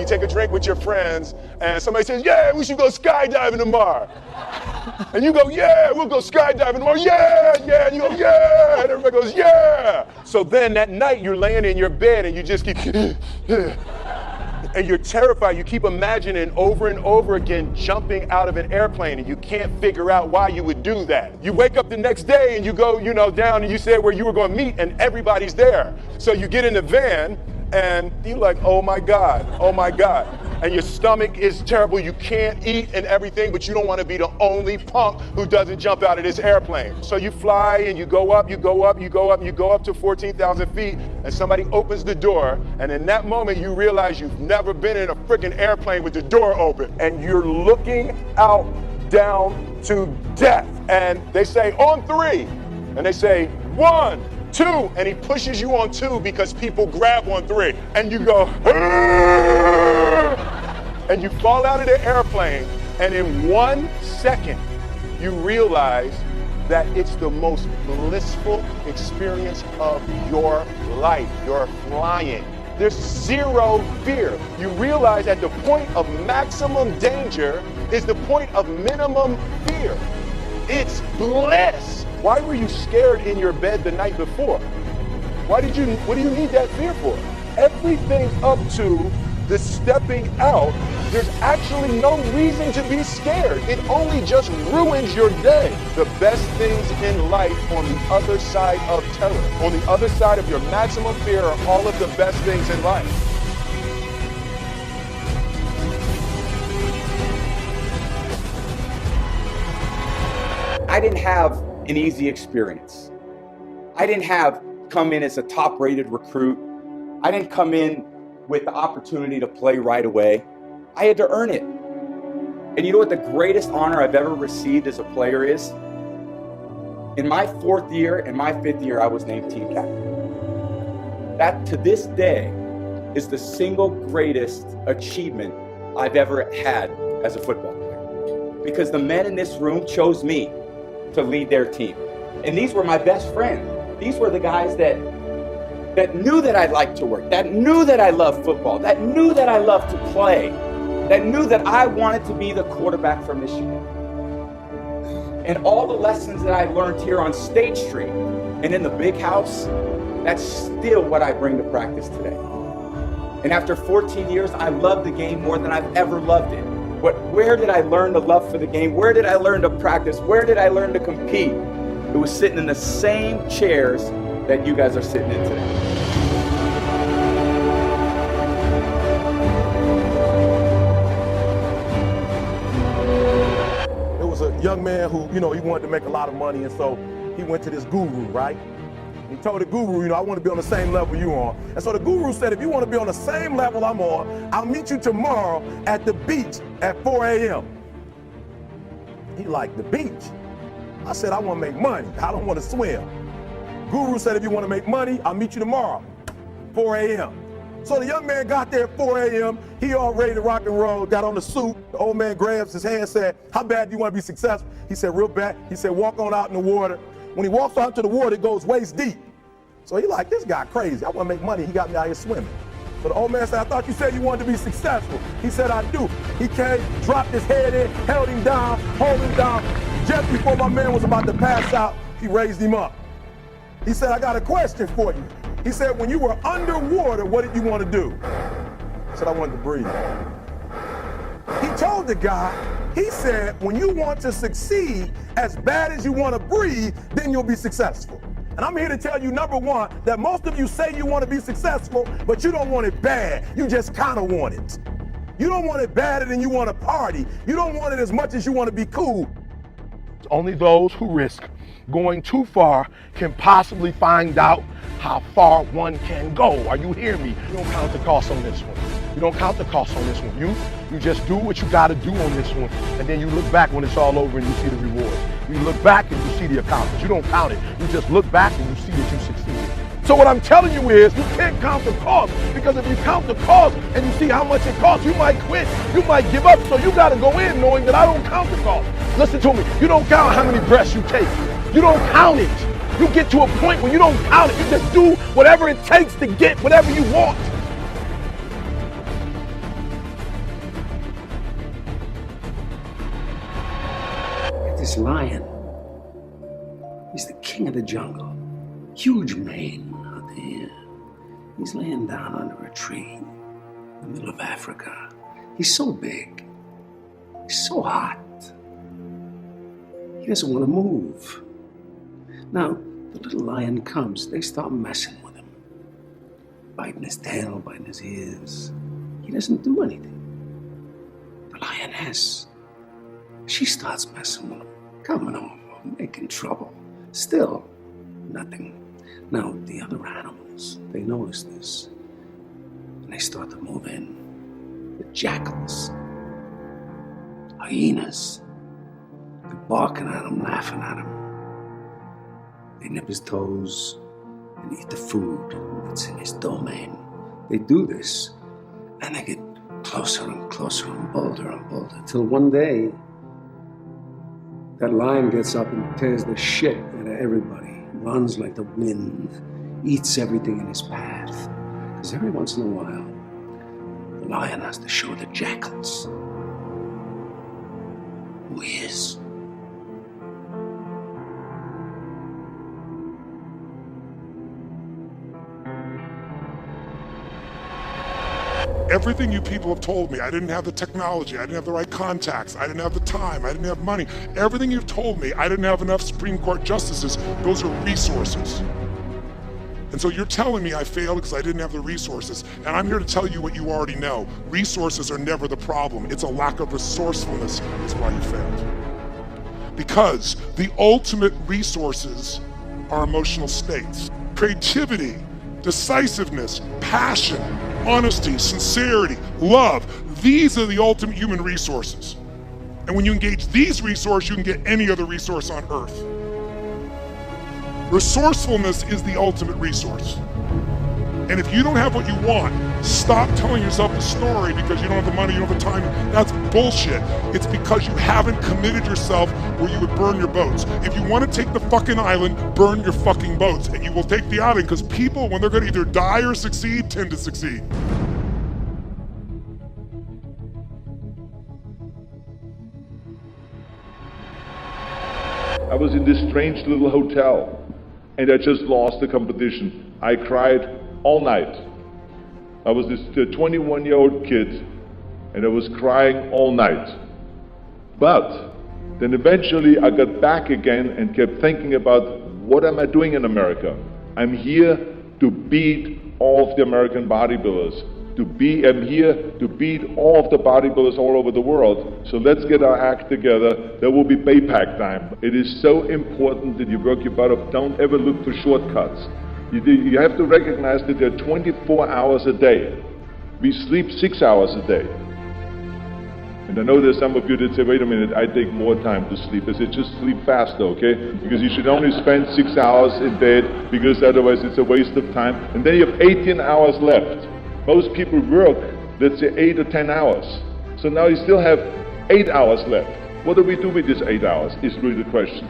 take a drink with your friends and somebody says, yeah, we should go skydiving tomorrow. And you go, yeah, we'll go skydiving tomorrow. Yeah, yeah. And you go, yeah. And everybody goes, yeah. So then that night you're laying in your bed and you just keep, and you're terrified. You keep imagining over and over again jumping out of an airplane, and you can't figure out why you would do that. You wake up the next day and you go, down and you say where you were going to meet and everybody's there. So you get in the van and you're like, oh my God. And your stomach is terrible. You can't eat and everything, but you don't want to be the only punk who doesn't jump out of this airplane. So you fly and you go up to 14,000 feet, and somebody opens the door, and in that moment you realize you've never been in a freaking airplane with the door open, and you're looking out down to death. And they say, on 3, and they say, 1, 2, and he pushes you on 2 because people grab on 3, and you go, and you fall out of the airplane, and in 1 second, you realize that it's the most blissful experience of your life. You're flying. There's zero fear. You realize that the point of maximum danger is the point of minimum fear. It's bliss. Why were you scared in your bed the night before? What do you need that fear for? Everything up to the stepping out, there's actually no reason to be scared. It only just ruins your day. The best things in life on the other side of terror, on the other side of your maximum fear, are all of the best things in life. I didn't have an easy experience. I didn't come in as a top-rated recruit. I didn't come in with the opportunity to play right away. I had to earn it. And you know what the greatest honor I've ever received as a player is? In my 4th year and my 5th year, I was named team captain. That, to this day, is the single greatest achievement I've ever had as a football player. Because the men in this room chose me to lead their team. And these were my best friends. These were the guys that knew that I liked to work, that knew that I loved football, that knew that I loved to play, that knew that I wanted to be the quarterback for Michigan. And all the lessons that I learned here on State Street and in the big house, that's still what I bring to practice today. And after 14 years, I love the game more than I've ever loved it. But where did I learn the love for the game? Where did I learn to practice? Where did I learn to compete? It was sitting in the same chairs that you guys are sitting in today. There was a young man who, he wanted to make a lot of money, and so he went to this guru, right? He told the guru, I want to be on the same level you on. And so the guru said, if you want to be on the same level I'm on, I'll meet you tomorrow at the beach at 4 a.m. He liked the beach. I said, I want to make money. I don't want to swim. Guru said, if you want to make money, I'll meet you tomorrow, 4 a.m. So the young man got there at 4 a.m. He all ready to rock and roll, got on the suit. The old man grabs his hand and said, how bad do you want to be successful? He said, real bad. He said, walk on out in the water. When he walks out to the water, it goes waist deep. So he like, this guy crazy. I want to make money. He got me out here swimming. So the old man said, I thought you said you wanted to be successful. He said, I do. He came, dropped his head in, held him down, hold him down. Just before my man was about to pass out, he raised him up. He said, I got a question for you. He said, when you were underwater, what did you want to do? I said, I wanted to breathe. He told the guy, he said, when you want to succeed as bad as you want to breathe, then you'll be successful. And I'm here to tell you, number one, that most of you say you want to be successful, but you don't want it bad. You just kind of want it. You don't want it badder than you want to party. You don't want it as much as you want to be cool. Only those who risk going too far can possibly find out how far one can go. Are you hearing me? You don't count the cost on this one. You don't count the cost on this one. You just do what you got to do on this one, and then you look back when it's all over and you see the rewards. You look back and you see the accomplishments. You don't count it. You just look back and you see that you succeeded. So what I'm telling you is, you can't count the cost, because if you count the cost and you see how much it costs, you might quit, you might give up. So you got to go in knowing that I don't count the cost. Listen to me. You don't count how many breaths you take. You don't count it. You get to a point where you don't count it. You just do whatever it takes to get whatever you want. this lion. He's the king of the jungle. Huge mane out there. He's laying down under a tree in the middle of Africa. He's so big. He's so hot. He doesn't want to move. Now, the little lion comes. They start messing with him. Biting his tail, biting his ears. He doesn't do anything. The lioness, she starts messing with him. Coming over, making trouble. Still, nothing. Now, the other animals, they notice this. And they start to move in. The jackals, hyenas, they're barking at him, laughing at him. They nip his toes and eat the food that's in his domain. They do this, and they get closer and closer and bolder, till one day, that lion gets up and tears the shit out of everybody, runs like the wind, eats everything in his path. Because every once in a while, the lion has to show the jackals who he is. Everything you people have told me, I didn't have the technology, I didn't have the right contacts, I didn't have the time, I didn't have money. Everything you've told me, I didn't have enough Supreme Court justices. Those are resources. And so you're telling me I failed because I didn't have the resources. And I'm here to tell you what you already know. Resources are never the problem. It's a lack of resourcefulness is why you failed. Because the ultimate resources are emotional states. Creativity, decisiveness, passion, honesty, sincerity, love. These are the ultimate human resources. And when you engage these resources, you can get any other resource on earth. Resourcefulness is the ultimate resource. And if you don't have what you want, stop telling yourself the story because you don't have the money, you don't have the time. That's bullshit. It's because you haven't committed yourself where you would burn your boats. If you want to take the fucking island, burn your fucking boats. And you will take the island because people, when they're going to either die or succeed, tend to succeed. I was in this strange little hotel and I just lost the competition. I cried all night. I was this 21-year-old kid and I was crying all night. But then eventually I got back again and kept thinking about what am I doing in America? I'm here to beat all of the American bodybuilders. I'm here to beat all of the bodybuilders all over the world. So let's get our act together. There will be payback time. It is so important that you work your butt off. Don't ever look for shortcuts. You have to recognize that there are 24 hours a day. We sleep 6 hours a day. And I know there's some of you that say, wait a minute, I take more time to sleep. I said, just sleep faster, okay? Because you should only spend 6 hours in bed, because otherwise it's a waste of time. And then you have 18 hours left. Most people work, let's say 8 or 10 hours. So now you still have 8 hours left. What do we do with these 8 hours is really the question.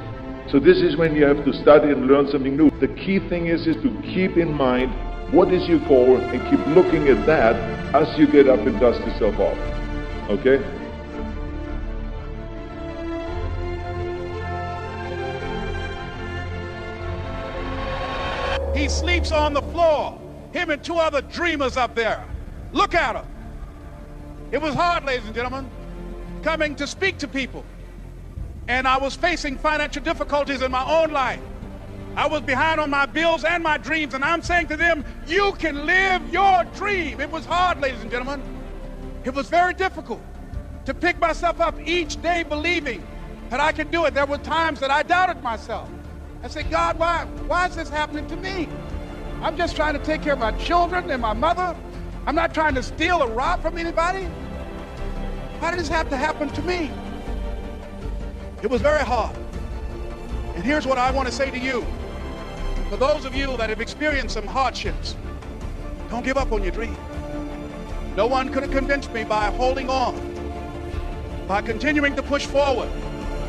So this is when you have to study and learn something new. The key thing is to keep in mind what is your goal and keep looking at that as you get up and dust yourself off. Okay? He sleeps on the floor. Him and 2 other dreamers up there. Look at him. It was hard, ladies and gentlemen, coming to speak to people. And I was facing financial difficulties in my own life. I was behind on my bills and my dreams, and I'm saying to them, you can live your dream. It was hard, ladies and gentlemen. It was very difficult to pick myself up each day believing that I could do it. There were times that I doubted myself. I said, God, why is this happening to me? I'm just trying to take care of my children and my mother. I'm not trying to steal or rob from anybody. Why did this have to happen to me? It was very hard. And here's what I want to say to you. For those of you that have experienced some hardships, don't give up on your dream. No one could have convinced me by holding on, by continuing to push forward,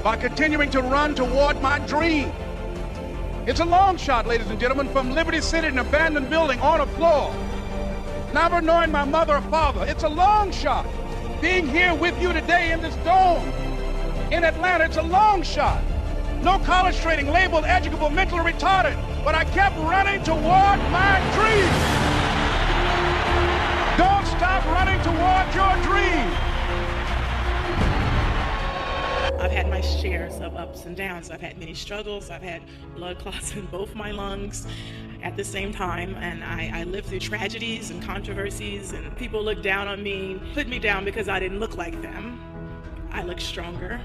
by continuing to run toward my dream. It's a long shot, ladies and gentlemen, from Liberty City, an abandoned building on a floor, never knowing my mother or father. It's a long shot being here with you today in this dome. in Atlanta. It's a long shot. No college training, labeled educable, mentally retarded. But I kept running toward my dream. Don't stop running toward your dream. I've had my shares of ups and downs. I've had many struggles. I've had blood clots in both my lungs at the same time, and I lived through tragedies and controversies, and people looked down on me, put me down because I didn't look like them. I look stronger.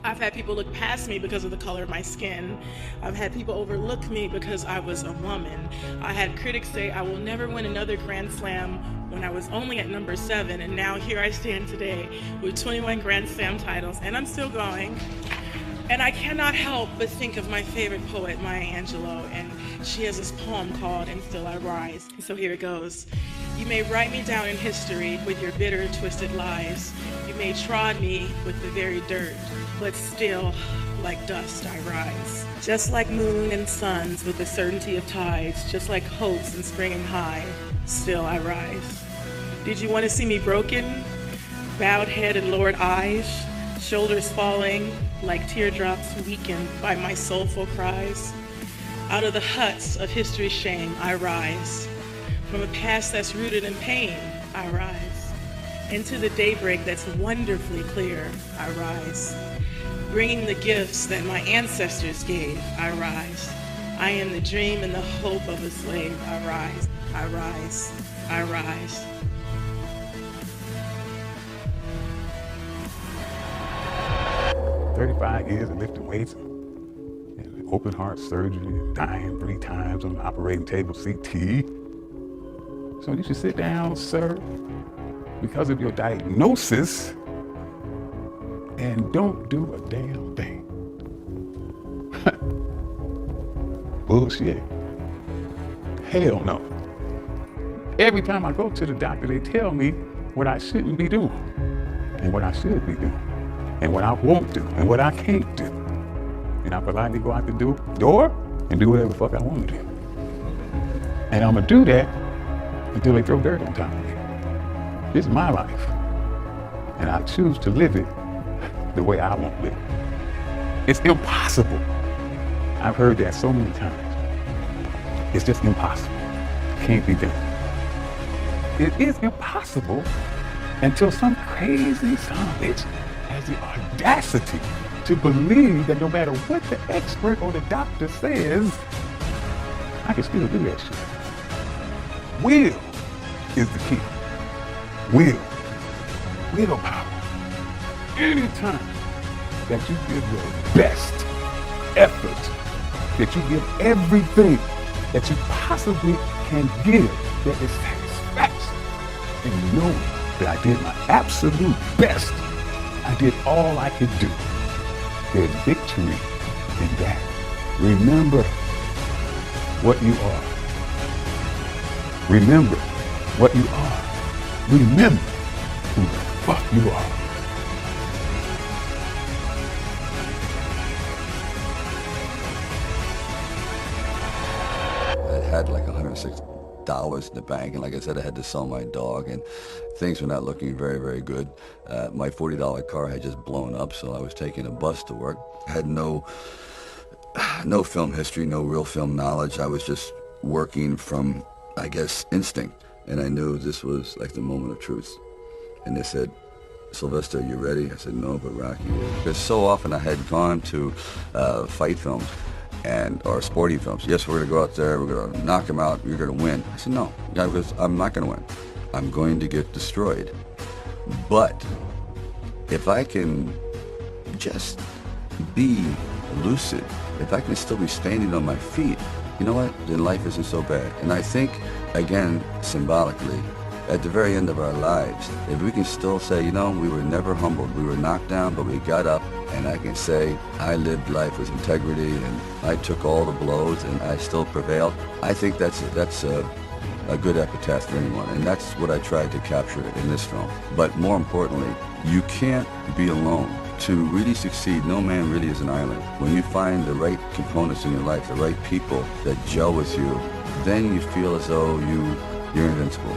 I've had people look past me because of the color of my skin. I've had people overlook me because I was a woman. I had critics say I will never win another Grand Slam when I was only at number 7, and now here I stand today with 21 Grand Slam titles, and I'm still going. And I cannot help but think of my favorite poet, Maya Angelou, and she has this poem called "And Still I Rise." So here it goes. You may write me down in history with your bitter, twisted lies. You may trod me with the very dirt, but still, like dust, I rise. Just like moon and suns with the certainty of tides, just like hopes and springing high, still I rise. Did you want to see me broken? Bowed head and lowered eyes, shoulders falling like teardrops weakened by my soulful cries. Out of the huts of history's shame, I rise. From a past that's rooted in pain, I rise. Into the daybreak that's wonderfully clear, I rise. Bringing the gifts that my ancestors gave, I rise. I am the dream and the hope of a slave, I rise, I rise, I rise. "35 years of lifting weights, and open heart surgery, dying 3 times on the operating table, CT. So you should sit down, sir, because of your diagnosis, and don't do a damn thing." Bullshit. Hell no. Every time I go to the doctor, they tell me what I shouldn't be doing, and what I should be doing, and what I won't do, and what I can't do. And I politely go out the door and do whatever the fuck I want to do. And I'm gonna do that until they throw dirt on top of me. This is my life, and I choose to live it the way I want to live it. It's impossible. I've heard that so many times. It's just impossible. Can't be done. It is impossible until some crazy son of a bitch has the audacity to believe that no matter what the expert or the doctor says, I can still do that shit. Will is the key. Willpower. Anytime that you give your best effort, that you give everything that you possibly can give, that is satisfaction, and knowing that I did my absolute best, I did all I could do. There's victory in that. Remember what you are. Remember what you are. Remember who the fuck you are. I had like $106 in the bank, and like I said, I had to sell my dog, and things were not looking very, very good. My $40 car had just blown up, so I was taking a bus to work. I had no film history, no real film knowledge. I was just working from, I guess, instinct, and I knew this was like the moment of truth. And they said, "Sylvester, you ready?" I said, "No, but Rocky is." Because so often I had gone to fight films or sporting films. "Yes, we're going to go out there, we're going to knock him out, you're going to win." I said, "No, because I'm not going to win. I'm going to get destroyed. But if I can just be lucid, if I can still be standing on my feet, you know what, then life isn't so bad." And I think, again, symbolically, at the very end of our lives, if we can still say, you know, we were never humbled, we were knocked down, but we got up, and I can say, I lived life with integrity, and I took all the blows, and I still prevailed, I think that's a good epitaph for anyone, and that's what I tried to capture in this film. But more importantly, you can't be alone. To really succeed, no man really is an island. When you find the right components in your life, the right people that gel with you, then you feel as though you're invincible.